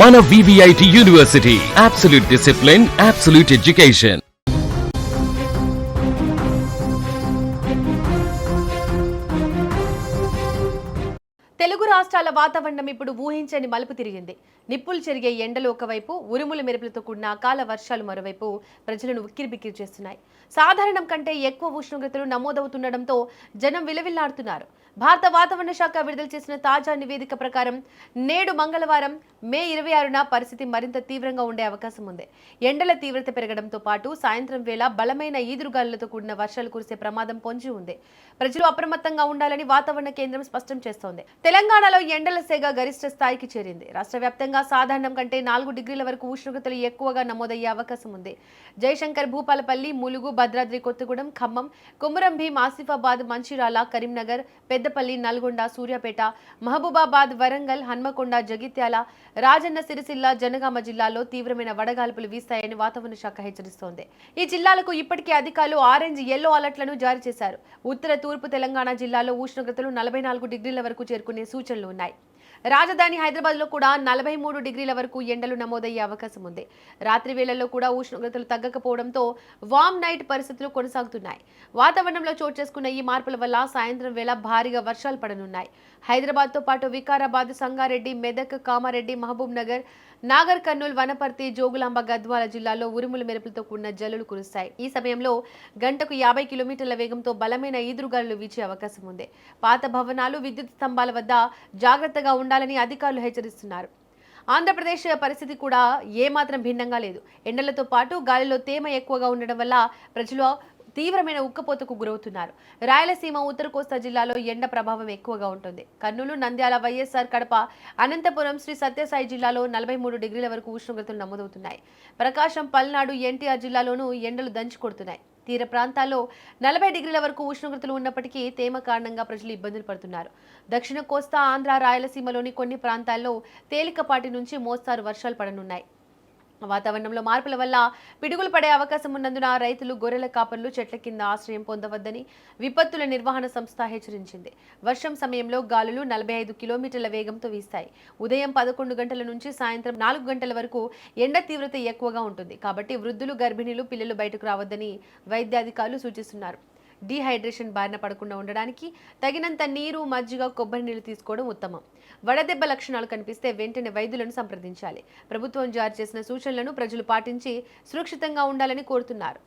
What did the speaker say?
మన VVIT university, absolute discipline, absolute education. Telugu రాష్ట్రాల వాతావరణం ఇప్పుడు ఊహించని మలుపు తిరిగింది. నిప్పులు చెరిగే ఎండలు ఒకవైపు, ఉరుముల మెరుపులతో కూడిన అకాల వర్షాలు మరోవైపు ప్రజలను ఉక్కిరిబిక్కిరి చేస్తున్నాయి. సాధారణం కంటే ఎక్కువ ఉష్ణోగ్రతలు నమోదవుతుండటంతో జనం విలవిల్లాడుతున్నారు. భారత వాతావరణ శాఖ విడుదల చేసిన తాజా నివేదిక ప్రకారం నేడు మంగళవారం మే 26న పరిస్థితి మరింత తీవ్రంగా ఉండే అవకాశం ఉంది. ఎండల తీవ్రత పెరగడంతో పాటు సాయంత్రం వేళ బలమైన ఈదురుగాలులతో కూడిన వర్షాలు కురిసే ప్రమాదం పొంచి ఉంది. ప్రజలు అప్రమత్తంగా ఉండాలని వాతావరణ కేంద్రం స్పష్టం చేస్తోంది. తెలంగాణలో ఎండల సెగ గరిష్ట స్థాయికి చేరింది. రాష్ట్ర వ్యాప్తంగా సాధారణం కంటే 4 డిగ్రీల వరకు ఉష్ణోగ్రతలు ఎక్కువగా నమోదయ్యే అవకాశం ఉంది. జయశంకర్, భూపాలపల్లి, ములుగు, భద్రాద్రి కొత్తగూడెం, ఖమ్మం, కొమురం భీం, ఆసిఫాబాద్, మంచిర్యాల, కరీంనగర్, పెద్దపల్లి, నల్గొండ, సూర్యాపేట, మహబూబాబాద్, వరంగల్, హన్మకొండ, జగిత్యాల, రాజన్న సిరిసిల్ల, జనగామ జిల్లాల్లో తీవ్రమైన వడగాల్పులు వీస్తాయని వాతావరణ శాఖ హెచ్చరిస్తోంది. ఈ జిల్లాలకు ఇప్పటికే అధికారులు ఆరెంజ్, ఎల్లో అలర్ట్లను జారీ చేశారు. ఉత్తర, తూర్పు తెలంగాణ జిల్లాలో ఉష్ణోగ్రతలు 44 డిగ్రీల వరకు చేరుకునే సూచనలు ఉన్నాయి. రాజధాని హైదరాబాద్ లో కూడా 43 డిగ్రీల వరకు ఎండలు నమోదయ్యే అవకాశం ఉంది. రాత్రి వేళల్లో కూడా ఉష్ణోగ్రతలు తగ్గకపోవడంతో వామ్ నైట్ పరిస్థితులు కొనసాగుతున్నాయి. వాతావరణంలో చోటు చేసుకున్న ఈ మార్పుల వల్ల సాయంత్రం వేళ భారీగా వర్షాలు పడనున్నాయి. హైదరాబాద్ తో పాటు వికారాబాద్, సంగారెడ్డి, మెదక్, కామారెడ్డి, మహబూబ్ నగర్, నాగర్ కర్నూల్, వనపర్తి, జోగులాంబ, గద్వాల జిల్లాల్లో ఉరుముల మెరుపులతో కూడిన జల్లులు కురుస్తాయి. ఈ సమయంలో గంటకు 50 కిలోమీటర్ల వేగంతో బలమైన ఈదురుగాలులు వీచే అవకాశం ఉంది. పాత భవనాలు, విద్యుత్ స్తంభాల వద్ద జాగ్రత్తగా ఉండాలని అధికారులు హెచ్చరిస్తున్నారు. ఆంధ్రప్రదేశ్ పరిస్థితి కూడా ఏమాత్రం భిన్నంగా లేదు. ఎండలతో పాటు గాలిలో తేమ ఎక్కువగా ఉండడం వల్ల ప్రజలు తీవ్రమైన ఉక్కపోతకు గురవుతున్నారు. రాయలసీమ, ఉత్తర కోస్తా జిల్లాలో ఎండ ప్రభావం ఎక్కువగా ఉంటుంది. కర్నూలు, నంద్యాల, వైఎస్ఆర్, కడప, అనంతపురం, శ్రీ సత్యసాయి జిల్లాలో 43 డిగ్రీల వరకు ఉష్ణోగ్రతలు నమోదవుతున్నాయి. ప్రకాశం, పల్నాడు, ఎన్టీఆర్ జిల్లాలోనూ ఎండలు దంచి కొడుతున్నాయి. తీర ప్రాంతాల్లో 40 డిగ్రీల వరకు ఉష్ణోగ్రతలు ఉన్నప్పటికీ తేమ కారణంగా ప్రజలు ఇబ్బందులు పడుతున్నారు. దక్షిణ కోస్తా, ఆంధ్ర, రాయలసీమలోని కొన్ని ప్రాంతాల్లో తేలికపాటి నుంచి మోస్తారు వర్షాలు పడనున్నాయి. వాతావరణంలో మార్పుల వల్ల పిడుగులు పడే అవకాశం ఉన్నందున రైతులు, గొర్రెల కాపర్లు చెట్ల కింద ఆశ్రయం పొందవద్దని విపత్తుల నిర్వహణ సంస్థ హెచ్చరించింది. వర్షం సమయంలో గాలులు 45 కిలోమీటర్ల వేగంతో వీస్తాయి. ఉదయం 11 గంటల నుంచి సాయంత్రం 4 గంటల వరకు ఎండ తీవ్రత ఎక్కువగా ఉంటుంది. కాబట్టి వృద్ధులు, గర్భిణీలు, పిల్లలు బయటకు రావద్దని వైద్య అధికారులు సూచిస్తున్నారు. డీహైడ్రేషన్ బారిన పడకుండా ఉండడానికి తగినంత నీరు, మజ్జిగ, కొబ్బరి నీళ్లు తీసుకోవడం ఉత్తమం. వడదెబ్బ లక్షణాలు కనిపిస్తే వెంటనే వైద్యులను సంప్రదించాలి. ప్రభుత్వం జారీ చేసిన సూచనలను ప్రజలు పాటించి సురక్షితంగా ఉండాలని కోరుతున్నారు.